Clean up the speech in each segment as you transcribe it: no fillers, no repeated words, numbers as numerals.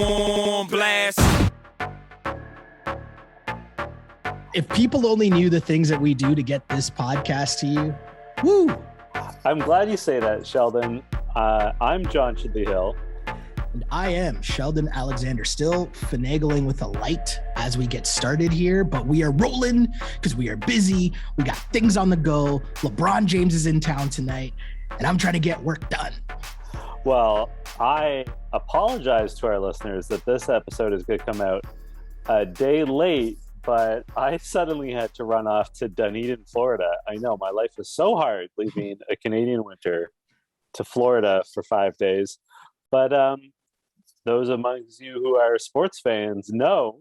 on blast. If people only knew the things that we do to get this podcast to you, woo! I'm glad you say that, Sheldon. I'm John Sheldon. And I am Sheldon Alexander, still finagling with a light as we get started here, but we are rolling because we are busy. We got things on the go. LeBron James is in town tonight, and I'm trying to get work done. Well, I apologize to our listeners that this episode is going to come out a day late, but I suddenly had to run off to Dunedin, Florida. I know my life is so hard leaving a Canadian winter to Florida for 5 days. But those amongst you who are sports fans know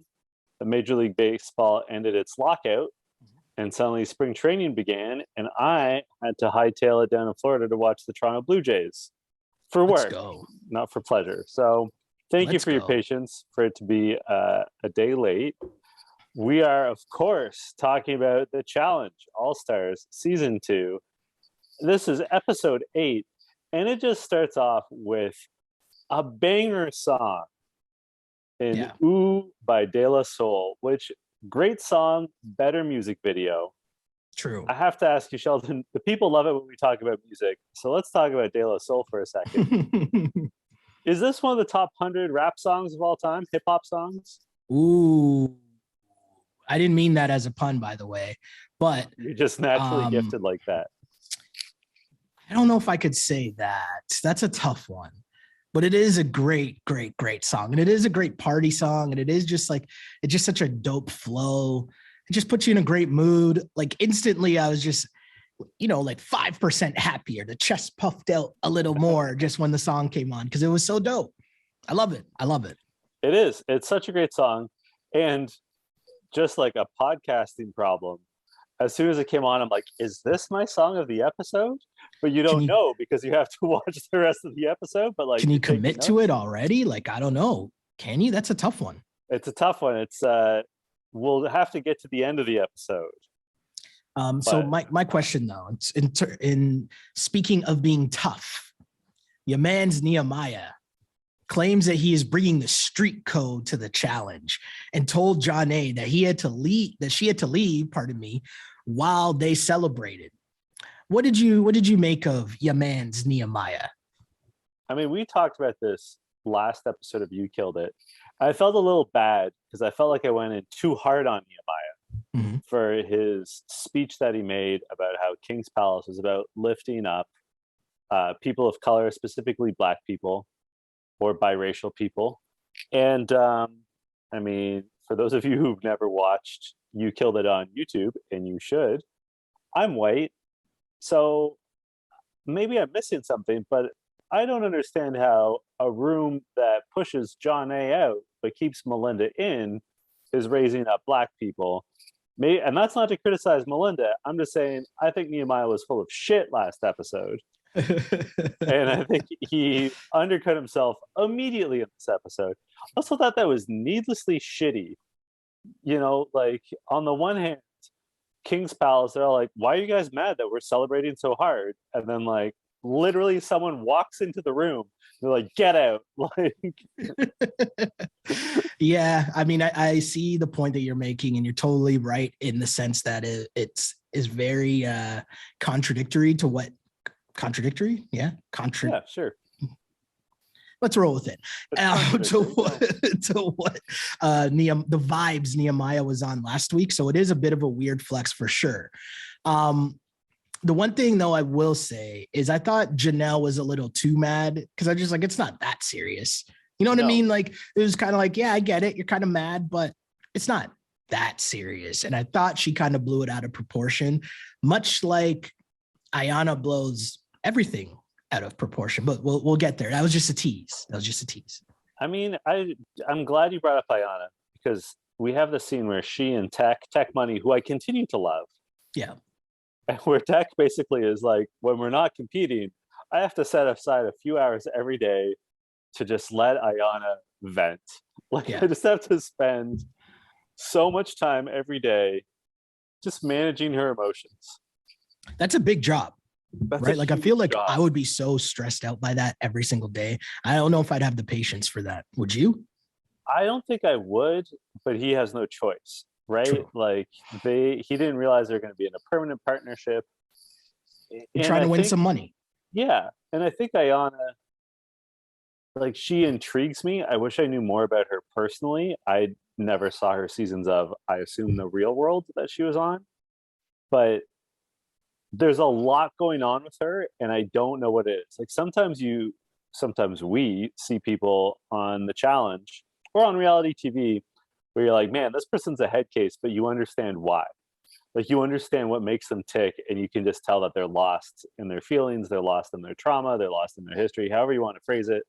that Major League Baseball ended its lockout and suddenly spring training began. And I had to hightail it down in Florida to watch the Toronto Blue Jays for work, not for pleasure. So thank you for your patience for it to be a day late. We are, of course, talking about the Challenge All-Stars Season 2. This is episode 8, and it just starts off with a banger song in Ooh by De La Soul, which great song, better music video. True. I have to ask you, Sheldon, the people love it when we talk about music. So let's talk about De La Soul for a second. Is this one of the top 100 rap songs of all time, hip hop songs? Ooh. I didn't mean that as a pun, by the way, but you're just naturally gifted like that. I don't know if I could say that. That's a tough one, but it is a great, great, great song. And it is a great party song. And it is just like, it's just such a dope flow. It just puts you in a great mood. Like instantly I was just, like 5% happier. The chest puffed out a little more just when the song came on, because it was so dope. I love it. I love it. It is. It's such a great song. And just like a podcasting problem, as soon as it came on, I'm like, is this my song of the episode? But you don't know because you have to watch the rest of the episode. But like, can you commit to it already? Like, I don't know. Can you? That's a tough one. It's a tough one. It's we'll have to get to the end of the episode. So my question though, in speaking of being tough, your man's Nehemiah claims that he is bringing the street code to the challenge and told John A that she had to leave, while they celebrated. What did you make of your man's Nehemiah? I mean, we talked about this last episode of You Killed It. I felt a little bad because I felt like I went in too hard on Nehemiah for his speech that he made about how King's Palace is about lifting up people of color, specifically Black people or biracial people. And I mean, for those of you who've never watched You Killed It on YouTube, and you should, I'm white. So maybe I'm missing something, but I don't understand how a room that pushes John A out but keeps Melinda in is raising up Black people. And that's not to criticize Melinda. I'm just saying I think Nehemiah was full of shit last episode. And I think he undercut himself immediately in this episode. I also thought that was needlessly shitty. Like on the one hand, King's Palace, they're all like, why are you guys mad that we're celebrating so hard? And then like literally someone walks into the room, they're like, get out. Like yeah, I mean, I see the point that you're making, and you're totally right in the sense that it's very contradictory to what yeah, sure. Let's roll with it. To what the vibes Nehemiah was on last week. So it is a bit of a weird flex for sure. The one thing though I will say is I thought Janelle was a little too mad, because I just like, it's not that serious. You know what I mean? Like it was kind of like, yeah, I get it. You're kind of mad, but it's not that serious. And I thought she kind of blew it out of proportion, much like Ayanna blows everything out of proportion, but we'll get there. That was just a tease. I mean, I'm glad you brought up Ayanna, because we have the scene where she and Tech Money, who I continue to love. Yeah. Where Tech basically is like, when we're not competing, I have to set aside a few hours every day to just let Ayanna vent. Like I just have to spend so much time every day just managing her emotions. That's a big job. Right? Like I feel like I would be so stressed out by that every single day. I don't know if I'd have the patience for that. Would you? I don't think I would, but he has no choice, right? True. Like he didn't realize they're going to be in a permanent partnership. You're And trying I to win think, some money. yeah. And I think Ayanna, like, she intrigues me. I wish I knew more about her personally. I never saw her seasons of, I assume, the Real World that she was on. But there's a lot going on with her, and I don't know what it is. Like, sometimes we see people on the challenge or on reality TV where you're like, man, this person's a head case, but you understand why. Like, you understand what makes them tick, and you can just tell that they're lost in their feelings, they're lost in their trauma, they're lost in their history, however you want to phrase it.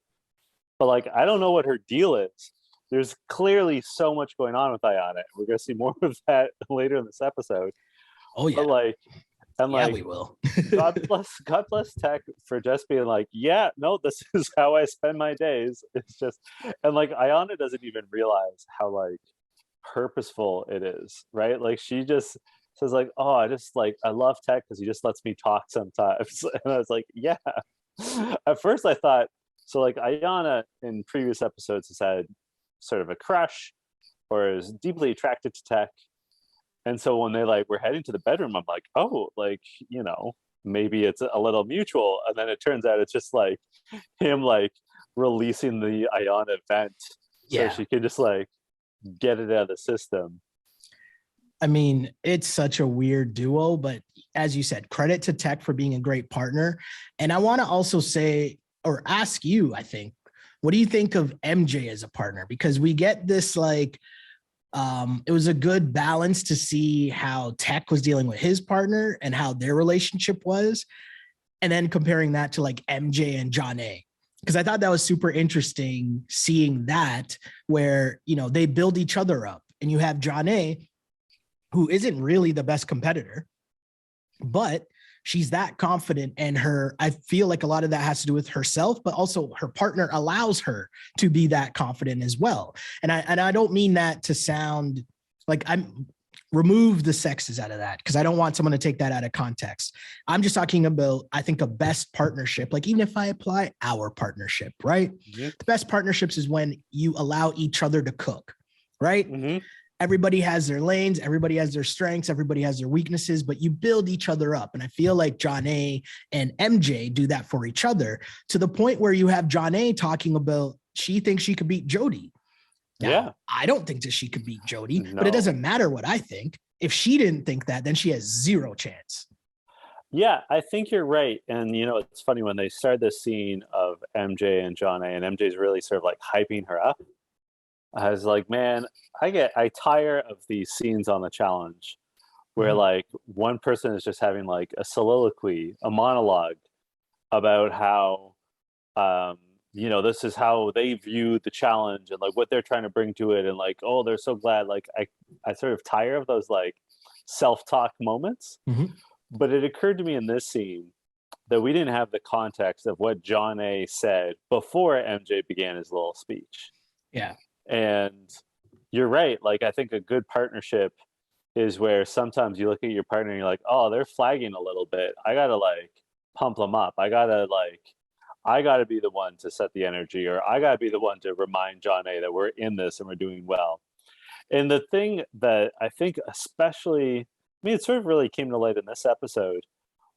But like, I don't know what her deal is. There's clearly so much going on with Ayanna. We're gonna see more of that later in this episode. Oh yeah. But like, and yeah, like, we will. God bless tech for just being like, yeah, no, this is how I spend my days. It's just, and like, Ayanna doesn't even realize how like purposeful it is, right? Like, she just says like, oh, I love tech because he just lets me talk sometimes. And I was like, yeah. At first I thought, so like, Ayanna in previous episodes has had sort of a crush or is deeply attracted to tech. And so when they like were heading to the bedroom, I'm like, oh, like, maybe it's a little mutual. And then it turns out it's just like him like releasing the Ayanna vent so she can just like get it out of the system. I mean, it's such a weird duo, but as you said, credit to Tech for being a great partner. And I want to also say, or ask you, I think, what do you think of MJ as a partner? Because we get this like, it was a good balance to see how Tech was dealing with his partner and how their relationship was. And then comparing that to like MJ and John A. Because I thought that was super interesting seeing that where, they build each other up. And you have John A, who isn't really the best competitor, but she's that confident, and I feel like a lot of that has to do with herself, but also her partner allows her to be that confident as well. And I don't mean that to sound like I'm remove the sexes out of that, because I don't want someone to take that out of context. I'm just talking about, I think, a best partnership. Like, even if I apply our partnership, right? Mm-hmm. The best partnerships is when you allow each other to cook, right? Mm-hmm. Everybody has their lanes, everybody has their strengths, everybody has their weaknesses, but you build each other up. And I feel like John A and MJ do that for each other, to the point where you have John A talking about she thinks she could beat Jody. Now, I don't think that she could beat Jody, but it doesn't matter what I think. If she didn't think that, then she has zero chance. Yeah, I think you're right. And, it's funny when they started this scene of MJ and John A, and MJ's really sort of like hyping her up. I was like, man, I tire of these scenes on the challenge where like one person is just having like a soliloquy, a monologue about how, this is how they view the challenge and like what they're trying to bring to it. And like, oh, they're so glad. Like, I sort of tire of those like self-talk moments. Mm-hmm. But it occurred to me in this scene that we didn't have the context of what John A said before MJ began his little speech. Yeah. And you're right. Like, I think a good partnership is where sometimes you look at your partner and you're like, oh, they're flagging a little bit. I got to like pump them up. I got to be the one to set the energy, or I got to be the one to remind John A that we're in this and we're doing well. And the thing that I think especially, it sort of really came to light in this episode,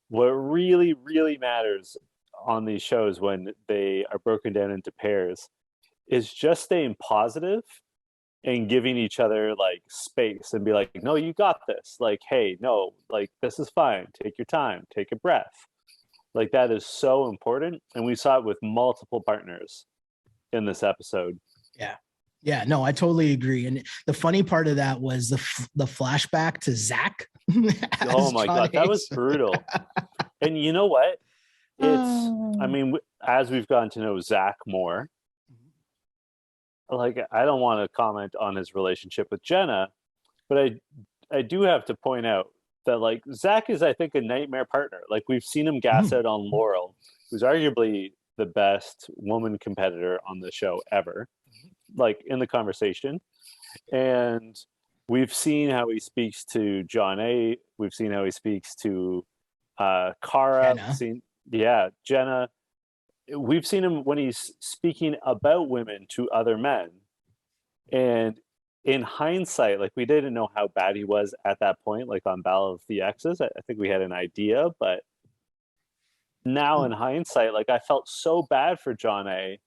what really, really matters on these shows when they are broken down into pairs is just staying positive and giving each other like space and be like, no, you got this. Like, hey, no, like, this is fine. Take your time, take a breath. Like, that is so important. And we saw it with multiple partners in this episode. Yeah. Yeah, no, I totally agree. And the funny part of that was the flashback to Zach. Oh my God, that was brutal. And you know what? As we've gotten to know Zach more, like, I don't want to comment on his relationship with Jenna, but I do have to point out that like Zach is, I think, a nightmare partner. Like, we've seen him gas out on Laurel, who's arguably the best woman competitor on the show ever, like in the conversation. And we've seen how he speaks to John A. We've seen how he speaks to Cara. Jenna. We've seen him when he's speaking about women to other men. And in hindsight, like, we didn't know how bad he was at that point, like on Battle of the Exes. I think we had an idea, but now in hindsight, like, I felt so bad for John A,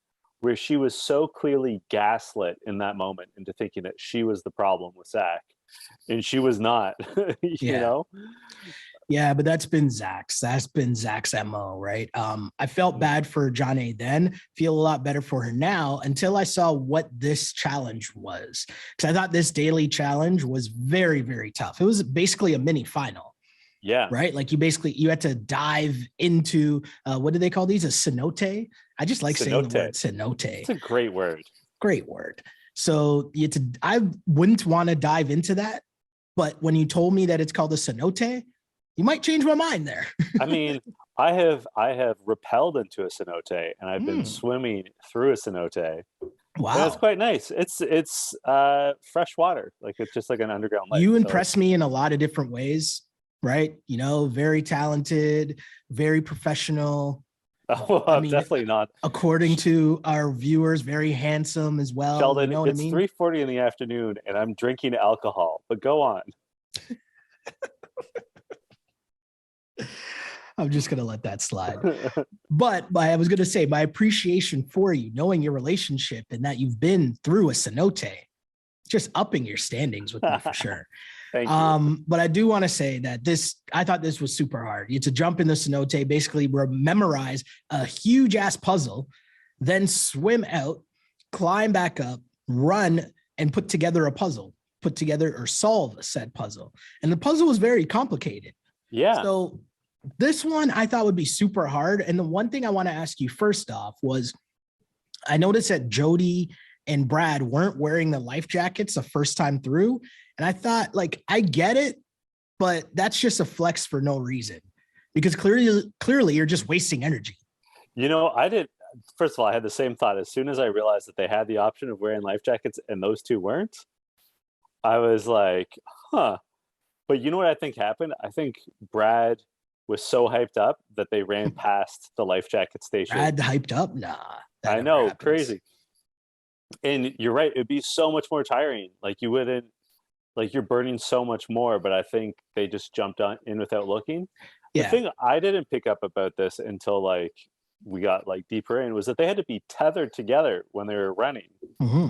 where she was so clearly gaslit in that moment into thinking that she was the problem with Zach, and she was not. You know? Yeah, but that's been Zach's MO, right? I felt bad for John A then, feel a lot better for her now, until I saw what this challenge was. Because I thought this daily challenge was very, very tough. It was basically a mini final. Yeah. Right? Like, you had to dive into, what do they call these? A cenote? I just like saying the word cenote. It's a great word. Great word. So I wouldn't want to dive into that. But when you told me that it's called a cenote, you might change my mind there. I mean, I have rappelled into a cenote, and I've been swimming through a cenote. Wow. And it's quite nice. It's fresh water. Like, it's just like an underground lake. You impress me in a lot of different ways, right? You know, very talented, very professional. Oh, I mean, definitely not. According to our viewers, very handsome as well. Sheldon, you know it's 3:40 in the afternoon, and I'm drinking alcohol. But go on. I'm just going to let that slide. But I was going to say, my appreciation for you, knowing your relationship and that you've been through a cenote, just upping your standings with me for sure. Thank you. But I do want to say that I thought this was super hard. You had to jump in the cenote, basically memorize a huge ass puzzle, then swim out, climb back up, run, and put together or solve a said puzzle. And the puzzle was very complicated. Yeah. So this one I thought would be super hard. And the one thing I want to ask you first off was, I noticed that Jody and Brad weren't wearing the life jackets the first time through. And I thought, like, I get it, but that's just a flex for no reason, because clearly you're just wasting energy. You know, first of all, I had the same thought. As soon as I realized that they had the option of wearing life jackets and those two weren't, I was like, huh. But you know what I think happened? I think Brad was so hyped up that they ran past the life jacket station. Brad hyped up? Nah. I know, happens. Crazy. And you're right. It'd be so much more tiring. Like, you wouldn't, like, you're burning so much more, but I think they just jumped in without looking. The thing I didn't pick up about this until, like, we got, like, deeper in was that they had to be tethered together when they were running. Mm-hmm.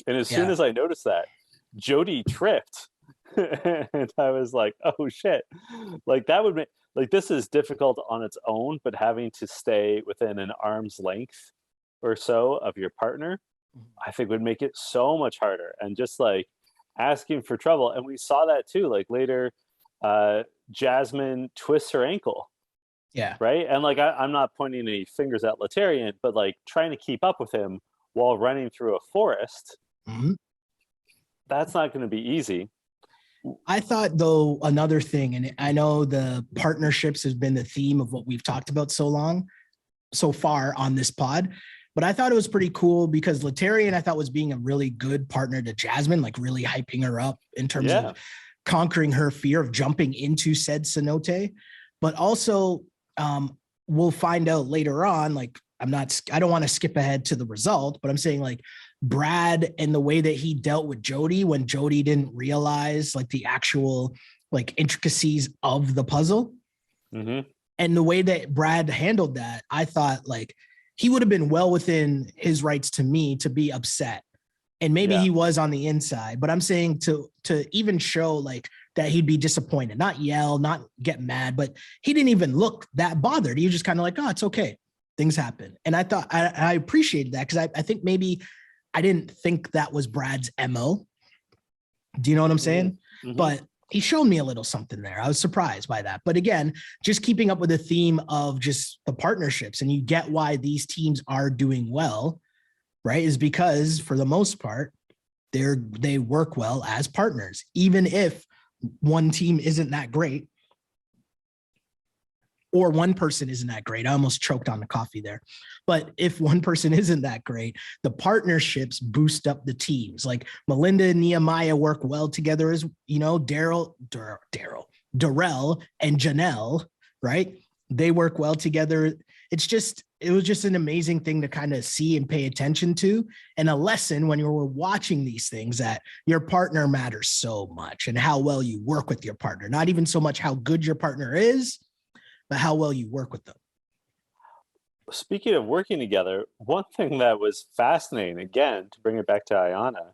And as soon as I noticed that, Jody tripped. And I was like, oh shit. Like, that would make, like, this is difficult on its own, but having to stay within an arm's length or so of your partner, I think would make it so much harder. And just, like, asking for trouble. And we saw that too, like, later, Jasmine twists her ankle. Yeah. Right. And, like, I'm not pointing any fingers at Latarian, but, like, trying to keep up with him while running through a forest, that's not going to be easy. I thought, though, another thing, and I know the partnerships has been the theme of what we've talked about so far on this pod, but I thought it was pretty cool because Latarian, I thought, was being a really good partner to Jasmine, like really hyping her up in terms of conquering her fear of jumping into said cenote. But also, we'll find out later on, like, I don't want to skip ahead to the result, but I'm saying, like, Brad and the way that he dealt with Jody when Jody didn't realize, like, the actual, like, intricacies of the puzzle, and the way that Brad handled that, I thought, like, he would have been well within his rights to me to be upset. And maybe he was on the inside, but I'm saying to even show, like, that he'd be disappointed, not yell, not get mad, but he didn't even look that bothered. He was just kind of like, oh, it's okay. Things happen. And I thought I appreciated that, because I think maybe I didn't think that was Brad's MO. Do you know what I'm saying? But he showed me a little something there. I was surprised by that. But again, just keeping up with the theme of just the partnerships, and you get why these teams are doing well, right? Is because for the most part, they work well as partners, even if one team isn't that great, or one person isn't that great. I almost choked on the coffee there. But if one person isn't that great, the partnerships boost up the teams. Like, Melinda and Nehemiah work well together, as you know, Darrell and Janelle, right? They work well together. it was just an amazing thing to kind of see and pay attention to, and a lesson when you were watching these things, that your partner matters so much, and how well you work with your partner. Not even so much how good your partner is, but how well you work with them. Speaking of working together, one thing that was fascinating, again, to bring it back to Ayanna,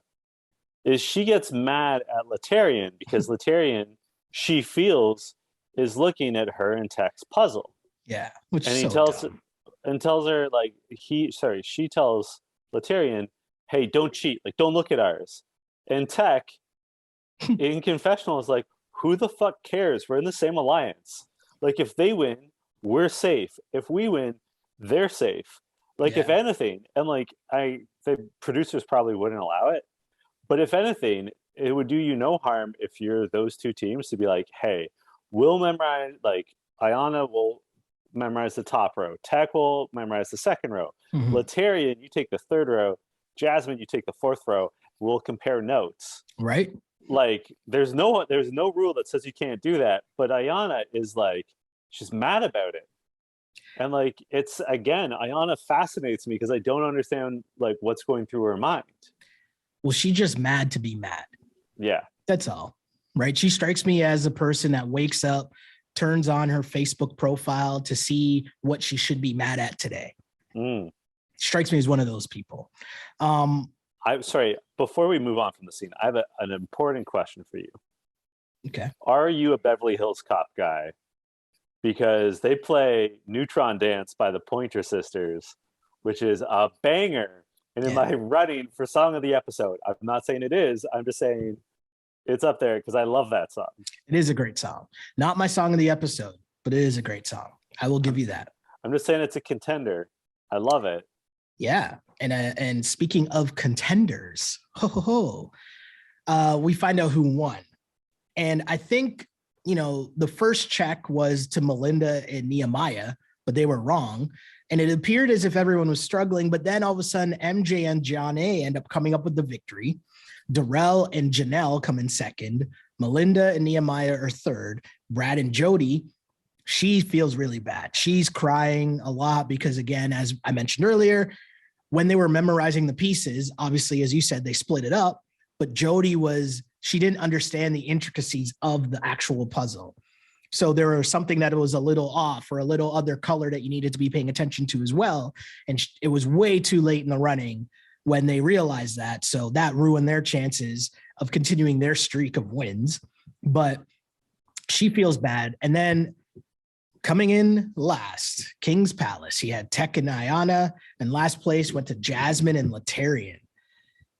is she gets mad at Laterrian because Laterrian, she feels, is looking at her and Tech's puzzle. Yeah, which and is he so tells dumb. And tells her, like, she tells Laterrian, hey, don't cheat, like, don't look at ours. And Tech in confessional is like, who the fuck cares? We're in the same alliance. Like, if they win, we're safe. If we win, they're safe. Like, if anything, and like, the producers probably wouldn't allow it, but if anything, it would do you no harm if you're those two teams to be like, hey, we'll memorize, like, Ayanna will memorize the top row, Tech will memorize the second row, Laterrian, you take the third row, Jasmine, you take the fourth row, we'll compare notes. Right. Like, there's no rule that says you can't do that, but Ayanna is like, she's mad about it. And like, it's, again, Ayanna fascinates me because I don't understand like what's going through her mind. Well, she's just mad to be mad. Yeah. That's all. Right. She strikes me as a person that wakes up, turns on her Facebook profile to see what she should be mad at today. Strikes me as one of those people. I'm sorry, before we move on from the scene, I have an important question for you. Okay. Are you a Beverly Hills Cop guy? Because they play Neutron Dance by the Pointer Sisters, which is a banger. And in my running for song of the episode, I'm not saying it is, I'm just saying it's up there because I love that song. It is a great song. Not my song of the episode, but it is a great song. I will give you that. I'm just saying it's a contender. I love it. Yeah. And speaking of contenders, we find out who won. And I think, the first check was to Melinda and Nehemiah, but they were wrong. And it appeared as if everyone was struggling. But then all of a sudden, MJ and John A end up coming up with the victory. Darrell and Janelle come in second. Melinda and Nehemiah are third. Brad and Jody, she feels really bad. She's crying a lot because, again, as I mentioned earlier, when they were memorizing the pieces, obviously, as you said, they split it up. But Jody she didn't understand the intricacies of the actual puzzle. So there was something that was a little off, or a little other color that you needed to be paying attention to as well. And it was way too late in the running when they realized that. So that ruined their chances of continuing their streak of wins. But she feels bad. And then coming in last, King's Palace, he had Tech and Ayanna, and last place went to Jasmine and Laterrian.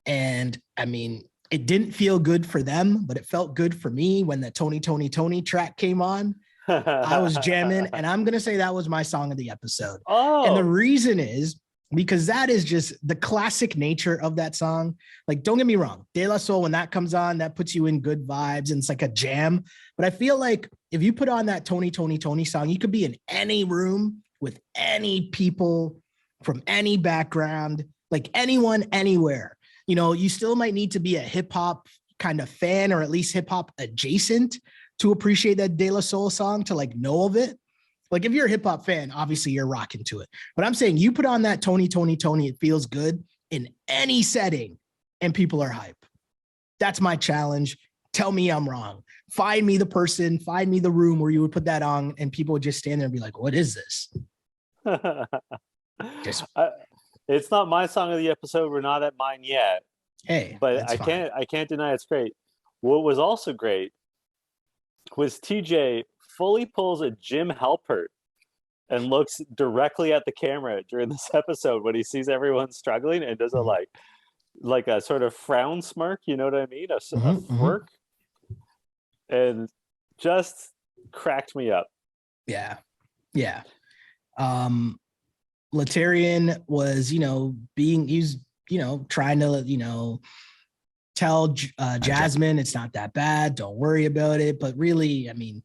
And I mean, it didn't feel good for them, but it felt good for me when the Tony, Tony, Tony track came on. I was jamming, and I'm going to say that was my song of the episode. Oh. And the reason is because that is just the classic nature of that song. Like, don't get me wrong, De La Soul, when that comes on, that puts you in good vibes and it's like a jam. But I feel like if you put on that Tony, Tony, Tony song, you could be in any room with any people from any background, like anyone, anywhere. You still might need to be a hip hop kind of fan, or at least hip hop adjacent, to appreciate that De La Soul song, to like know of it. Like, if you're a hip hop fan, obviously you're rocking to it. But I'm saying you put on that Tony, Tony, Tony, it feels good in any setting and people are hype. That's my challenge. Tell me I'm wrong. Find me the person, find me the room where you would put that on and people would just stand there and be like, what is this? It's not my song of the episode. We're not at mine yet. Hey, but I can't deny it's great. What was also great was TJ fully pulls a Jim Halpert and looks directly at the camera during this episode when he sees everyone struggling, and does a like a sort of frown smirk. You know what I mean? A smirk, and just cracked me up. Yeah. Laterrian was, he's trying to, tell Jasmine it's not that bad. Don't worry about it. But really, I mean,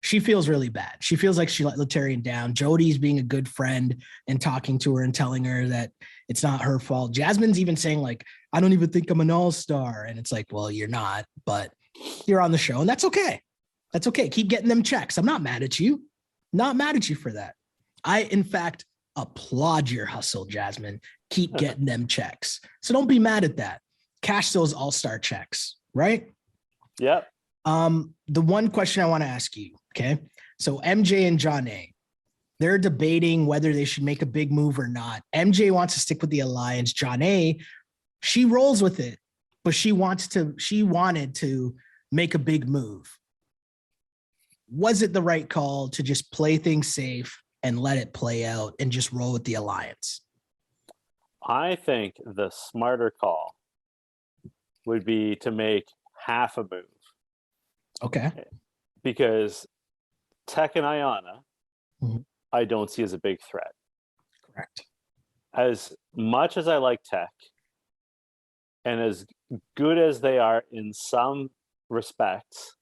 she feels really bad. She feels like she let Laterrian down. Jody's being a good friend and talking to her and telling her that it's not her fault. Jasmine's even saying, like, I don't even think I'm an all-star. And it's like, well, you're not, but you're on the show, and that's okay. That's okay. Keep getting them checks. I'm not mad at you. Not mad at you for that. I, in fact, applaud your hustle, Jasmine. Keep getting them checks. So don't be mad at that. Cash those all-star checks, right? Yep. The one question I want to ask you, okay? So MJ and John A, they're debating whether they should make a big move or not. MJ wants to stick with the alliance. John A, she rolls with it, but she wanted to make a big move. Was it the right call to just play things safe and let it play out and just roll with the alliance? I think the smarter call would be to make half a move. Okay. Because Tech and Ayanna, I don't see as a big threat. Correct. As much as I like Tech, and as good as they are in some respects,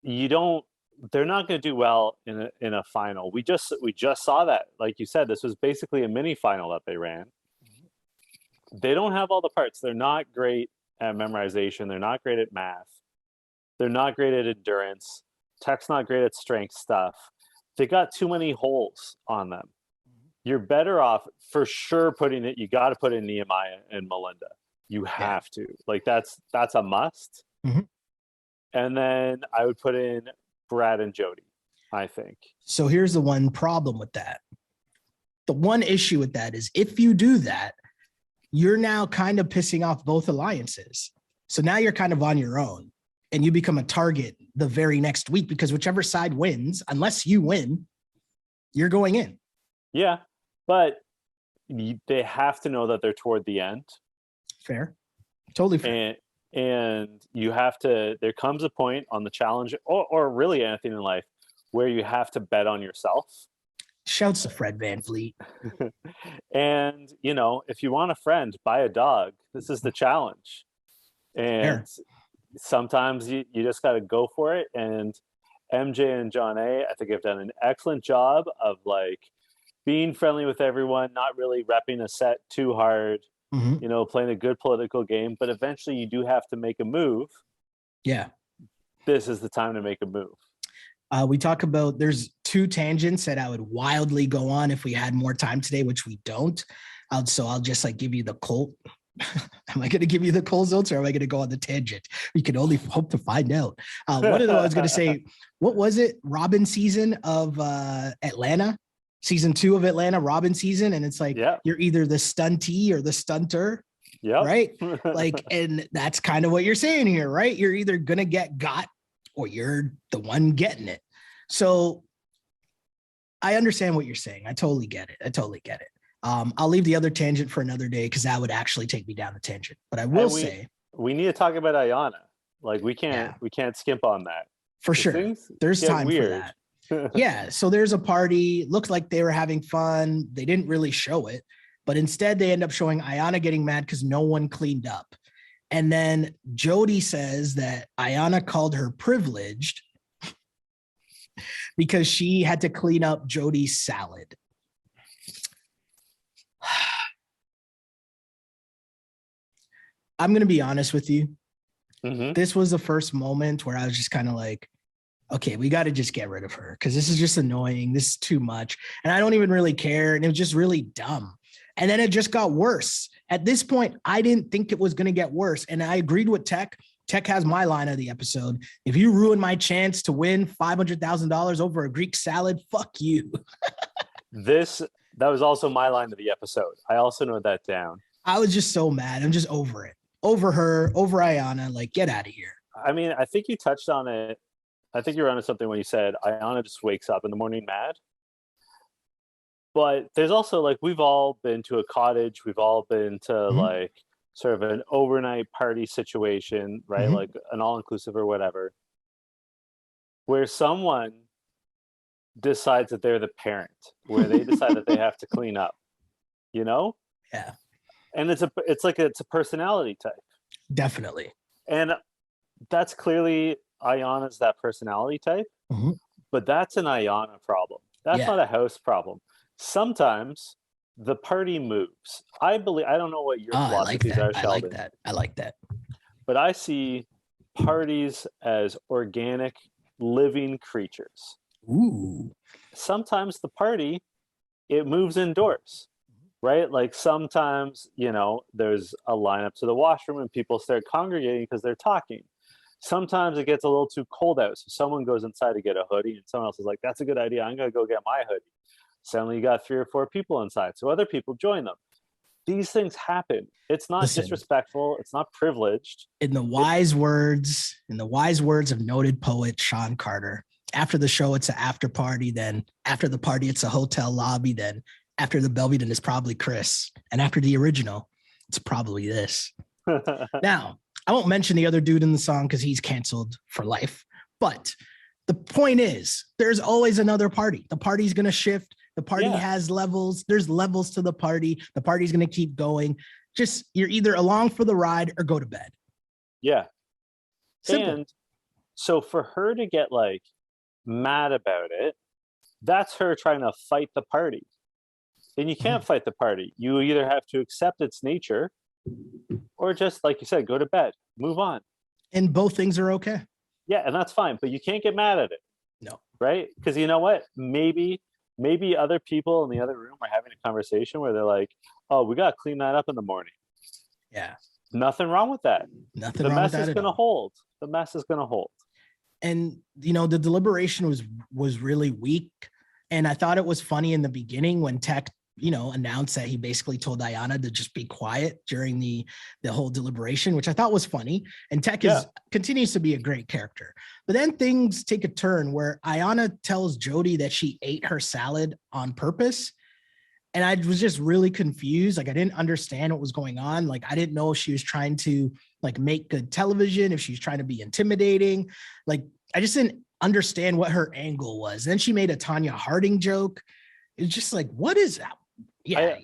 they're not going to do well in a final. We just saw that. Like you said, this was basically a mini final that they ran. They don't have all the parts. They're not great at memorization. They're not great at math. They're not great at endurance. Tech's not great at strength stuff. They got too many holes on them. You're better off for sure you got to put in Nehemiah and Melinda. You have to. Like that's a must. Mm-hmm. And then I would put in Brad and Jody, I think. So here's the one problem with that. The one issue with that is if you do that, you're now kind of pissing off both alliances. So now you're kind of on your own and you become a target the very next week because whichever side wins, unless you win, you're going in. Yeah, but they have to know that they're toward the end. Fair. Totally fair. And you have to, there comes a point on the challenge or really anything in life where you have to bet on yourself. Shouts to Fred VanVleet. And, if you want a friend, buy a dog. This is the challenge. And sometimes you just got to go for it. And MJ and John A, I think have done an excellent job of being friendly with everyone, not really repping a set too hard. Playing a good political game, but eventually you do have to make a move. Yeah. This is the time to make a move. We talk about, there's two tangents that I would wildly go on if we had more time today, which we don't. So I'll just give you the Colt. Am I going to give you the Colt zones or am I going to go on the tangent? We can only hope to find out. One of them I was going to say, what was it? Robin season of Atlanta? Season 2 of Atlanta, Robin season. And it's you're either the stuntee or the stunter. Yeah. Right. And that's kind of what you're saying here, right? You're either going to get got or you're the one getting it. So I understand what you're saying. I totally get it. I'll leave the other tangent for another day because that would actually take me down the tangent. But I will say we need to talk about Ayanna. We can't skimp on that. For sure. There's time for that. Yeah. So there's a party. Looked like they were having fun. They didn't really show it, but instead they end up showing Ayanna getting mad because no one cleaned up. And then Jody says that Ayanna called her privileged because she had to clean up Jody's salad. I'm going to be honest with you. Mm-hmm. This was the first moment where I was just kind of okay, we got to just get rid of her because this is just annoying. This is too much. And I don't even really care. And it was just really dumb. And then it just got worse. At this point, I didn't think it was going to get worse. And I agreed with Tech. Tech has my line of the episode. If you ruin my chance to win $500,000 over a Greek salad, fuck you. That was also my line of the episode. I also noted that down. I was just so mad. I'm just over it. Over her, over Ayanna. Get out of here. I mean, I think you touched on it. I think you're onto something when you said Ayanna just wakes up in the morning mad. But there's also we've all been to a cottage. We've all been to sort of an overnight party situation, right? An all-inclusive or whatever, where someone decides that they're the parent, where they decide that they have to clean up, Yeah. And it's a personality type. Definitely. And that's clearly Ayanna's that personality type, but that's an Ayanna problem. That's not a house problem. Sometimes the party moves. I don't know what your philosophies are, Sheldon. I like that. But I see parties as organic, living creatures. Ooh. sometimes the party, it moves indoors, right? Like sometimes, there's a lineup to the washroom and people start congregating because they're talking. Sometimes it gets a little too cold out, so someone goes inside to get a hoodie and someone else is like, that's a good idea, I'm going to go get my hoodie. Suddenly you got 3 or 4 people inside, so other people join them. These things happen. It's not disrespectful. It's not privileged. In the wise words of noted poet Sean Carter, after the show, it's an after party. Then after the party, it's a hotel lobby. Then after the Belvedere, it's probably Chris. And after the original, it's probably this. Now, I won't mention the other dude in the song because he's canceled for life. But the point is, there's always another party. The party's going to shift. The party has levels. There's levels to the party. The party's going to keep going. Just, you're either along for the ride or go to bed. Yeah. Simple. And so for her to get like mad about it, that's her trying to fight the party. And you can't fight the party. You either have to accept its nature or just, like you said, go to bed, move on. And both things are okay. Yeah, and that's fine, but you can't get mad at it. No. Right? Because you know what? Maybe other people in the other room are having a conversation where they're like, oh, we got to clean that up in the morning. Yeah. Nothing wrong with that. Nothing wrong with that. The mess is going to hold. The mess is going to hold. And, the deliberation was really weak. And I thought it was funny in the beginning when Tech, announced that he basically told Ayanna to just be quiet during the whole deliberation, which I thought was funny. And Tech continues to be a great character. But then things take a turn where Ayanna tells Jody that she ate her salad on purpose. And I was just really confused. Like, I didn't understand what was going on. Like, I didn't know if she was trying to make good television, if she was trying to be intimidating. Like, I just didn't understand what her angle was. Then she made a Tanya Harding joke. It's just like, what is that? Yeah,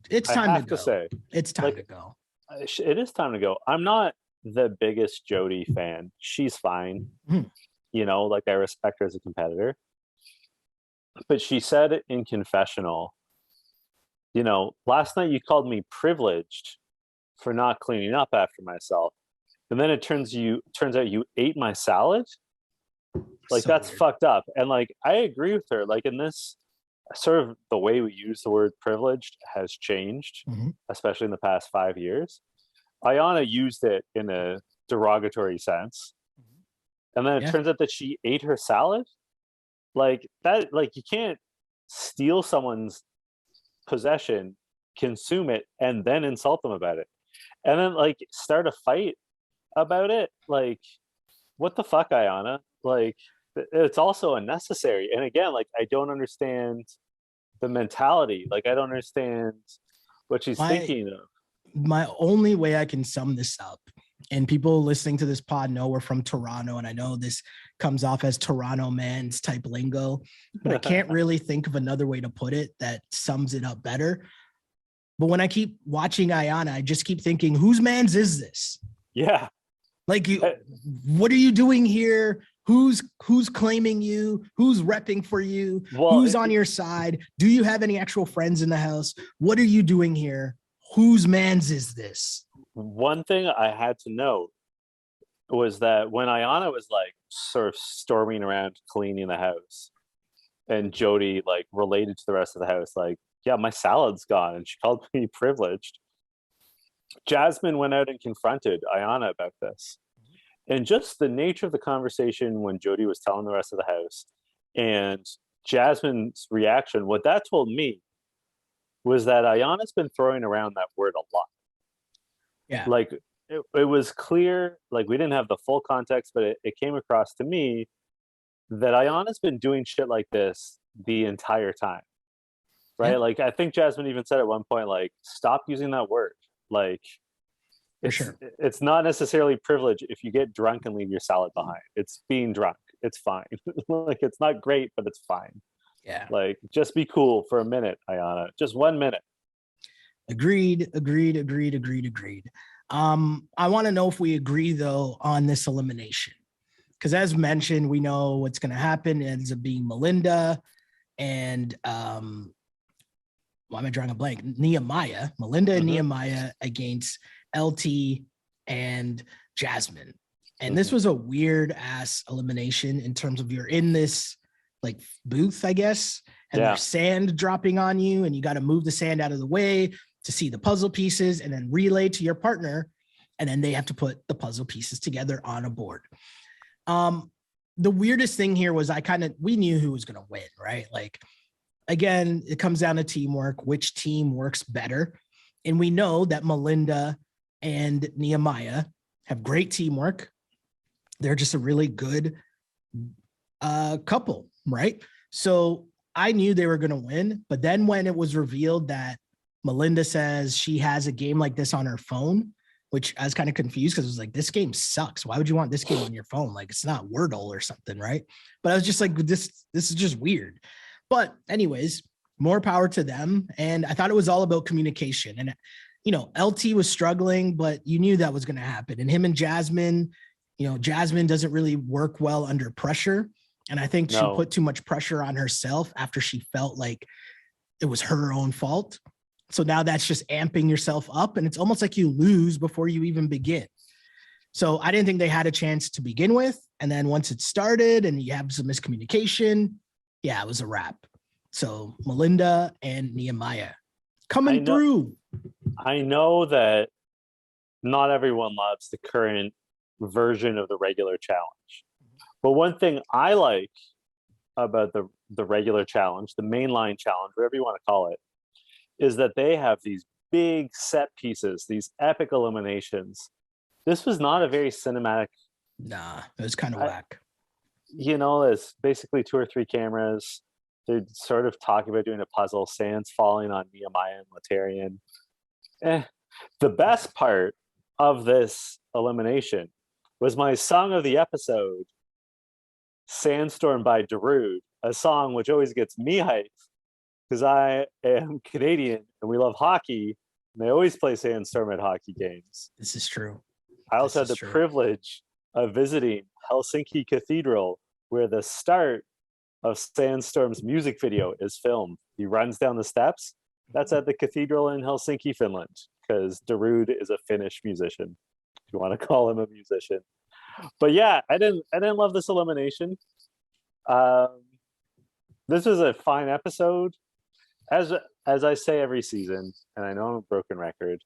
it's time to go. It's time to go. It is time to go. I'm not the biggest Jody fan. She's fine. I respect her as a competitor. But she said in confessional, last night you called me privileged for not cleaning up after myself. And then it turns out you ate my salad. Like, that's weird. Fucked up. And I agree with her. In this, sort of the way we use the word privileged has changed, especially in the past 5 years. Ayanna used it in a derogatory sense. And then it turns out that she ate her salad. You can't steal someone's possession, consume it, and then insult them about it. And then start a fight about it. What the fuck, Ayanna? It's also unnecessary. And again, I don't understand the mentality. I don't understand what she's thinking of. My only way I can sum this up, and people listening to this pod know we're from Toronto, and I know this comes off as Toronto man's type lingo, but I can't really think of another way to put it that sums it up better. But when I keep watching Ayanna, I just keep thinking, whose man's is this? Yeah. What are you doing here? Who's claiming you? Who's repping for you? Who's on your side? Do you have any actual friends in the house? What are you doing here? Whose man's is this? One thing I had to note was that when Ayanna was sort of storming around cleaning the house, and Jody related to the rest of the house, yeah, my salad's gone, and she called me privileged. Jasmine went out and confronted Ayanna about this. And just the nature of the conversation when Jody was telling the rest of the house and Jasmine's reaction, what that told me was that Ayanna's been throwing around that word a lot. Yeah. It was clear, we didn't have the full context, but it came across to me that Ayanna's been doing shit like this the entire time. Right? Yeah. I think Jasmine even said at one point, stop using that word. It's not necessarily privilege if you get drunk and leave your salad behind. It's being drunk. It's fine. It's not great, but it's fine. Yeah. Just be cool for a minute, Ayanna. Just 1 minute. Agreed. I want to know if we agree though on this elimination, because as mentioned, we know what's going to happen. It ends up being Melinda and why am I drawing a blank? Nehemiah, Melinda and Nehemiah against LT and Jasmine. And this was a weird ass elimination in terms of you're in this like booth, I guess, and there's sand dropping on you, and you got to move the sand out of the way to see the puzzle pieces and then relay to your partner, and then they have to put the puzzle pieces together on a board. The weirdest thing here was we knew who was going to win, right? Like, again, it comes down to teamwork, which team works better. And we know that Melinda and Nehemiah have great teamwork. They're just a really good couple, right? So I knew they were going to win. But then when it was revealed that Melinda says she has a game like this on her phone, which I was kind of confused because it was like, this game sucks. Why would you want this game on your phone? Like, it's not Wordle or something, right? But I was just like, this is just weird. But anyways, more power to them. And I thought it was all about communication. And, you know, LT was struggling, but you knew that was going to happen. And him and Jasmine, you know, Jasmine doesn't really work well under pressure. And I think she put too much pressure on herself after she felt like it was her own fault. So now that's just amping yourself up, and it's almost like you lose before you even begin. So I didn't think they had a chance to begin with. And then once it started and you have some miscommunication, it was a wrap. So Melinda and Nehemiah coming through. I know that not everyone loves the current version of the regular challenge. But one thing I like about the regular challenge, the mainline challenge, whatever you want to call it, is that they have these big set pieces, these epic eliminations. This was not a very cinematic. Nah, it was kind of whack. You know, it's basically 2 or 3 cameras. They're sort of talking about doing a puzzle. Sand's falling on Nehemiah and Laterian. The best part of this elimination was my song of the episode, Sandstorm by Darude, a song which always gets me hyped because I am Canadian and we love hockey, and they always play Sandstorm at hockey games. This is true. I also had the privilege of visiting Helsinki Cathedral, where the start of Sandstorm's music video is filmed. He runs down the steps. That's at the cathedral in Helsinki, Finland, because Darude is a Finnish musician, if you want to call him a musician. But yeah, I didn't love this elimination. This was a fine episode. As I say every season, and I know I'm a broken record,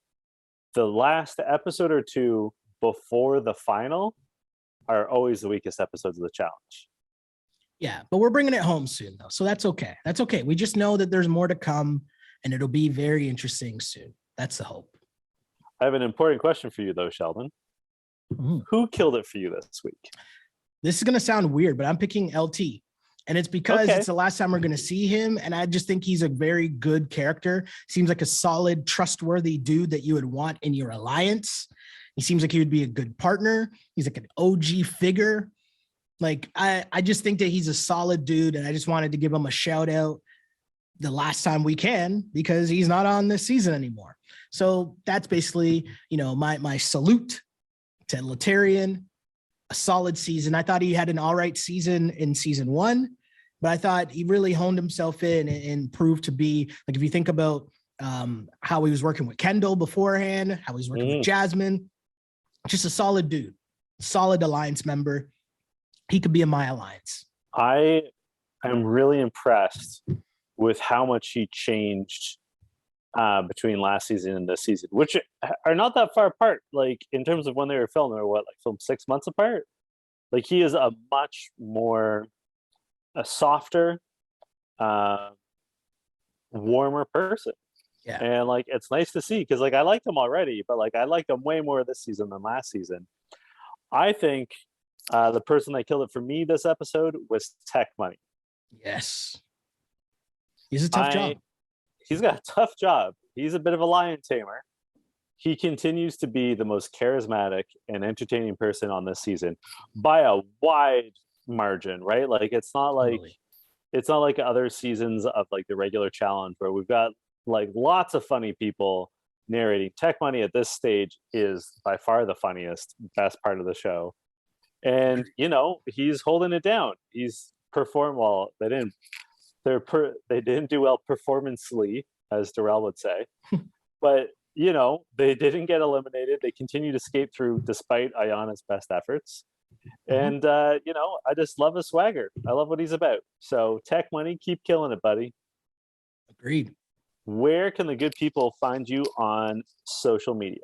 the last episode or two before the final are always the weakest episodes of the challenge. Yeah, but we're bringing it home soon, though, so that's okay. That's okay. We just know that there's more to come, and it'll be very interesting soon. That's the hope. I have an important question for you, though, Sheldon. Mm-hmm. Who killed it for you this week? This is going to sound weird, but I'm picking LT. And it's because it's the last time we're going to see him. And I just think he's a very good character. Seems like a solid, trustworthy dude that you would want in your alliance. He seems like he would be a good partner. He's like an OG figure. Like, I just think that he's a solid dude. And I just wanted to give him a shout out the last time we can, because he's not on this season anymore. So that's basically, you know, my salute to Laterian. A solid season. I thought he had an all right season in season 1, but I thought he really honed himself in and proved to be, like, if you think about how he was working with Kendall beforehand, how he's working with Jasmine, just a solid dude, solid alliance member. He could be in my alliance. I am really impressed with how much he changed between last season and this season, which are not that far apart. Like, in terms of when they were filmed, they were filmed 6 months apart. Like, he is a much more softer, warmer person. Yeah. And it's nice to see, because I liked him already, but I liked him way more this season than last season. I think the person that killed it for me this episode was Tech Money. Yes. He's a tough job. He's got a tough job. He's a bit of a lion tamer. He continues to be the most charismatic and entertaining person on this season by a wide margin, right? It's not like other seasons of the regular challenge where we've got lots of funny people narrating. Tech Money at this stage is by far the funniest, best part of the show. And, you know, he's holding it down. He's performed well. They didn't do well performancely, as Darrell would say, but you know, they didn't get eliminated. They continued to skate through despite Ayanna's best efforts. And, you know, I just love his swagger. I love what he's about. So Tech Money, keep killing it, buddy. Agreed. Where can the good people find you on social media?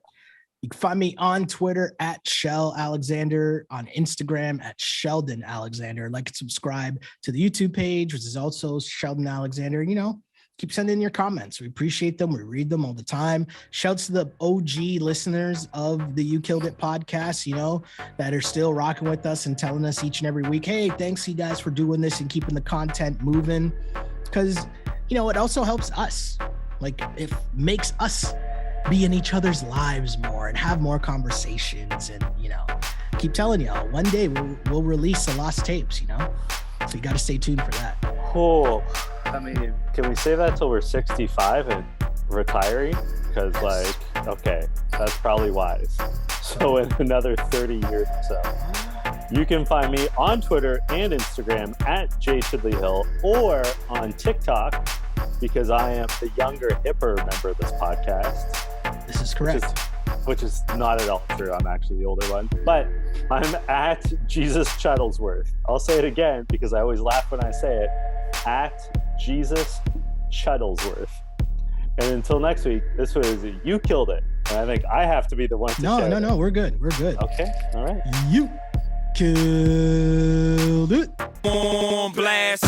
You can find me on Twitter at Shell Alexander, on Instagram at Sheldon Alexander. Like and subscribe to the YouTube page, which is also Sheldon Alexander. You know, keep sending in your comments. We appreciate them. We read them all the time. Shouts to the OG listeners of the You Killed It podcast, you know, that are still rocking with us and telling us each and every week, hey, thanks you guys for doing this and keeping the content moving. Because, you know, it also helps us. Like, it makes us be in each other's lives more and have more conversations. And, you know, keep telling y'all, one day we'll release the lost tapes, you know? So you got to stay tuned for that. Cool. I mean, can we say that till we're 65 and retiring? Because, like, okay, that's probably wise. So in another 30 years or so. You can find me on Twitter and Instagram at JChidleyHill, or on TikTok, because I am the younger, hipper member of this podcast. This is correct. Which is not at all true. I'm actually the older one. But I'm at Jesus Shuttlesworth. I'll say it again because I always laugh when I say it. At Jesus Shuttlesworth. And until next week, this was You Killed It. And I think I have to be the one to shout No, we're good. We're good. Okay, all right. You killed it. On blast.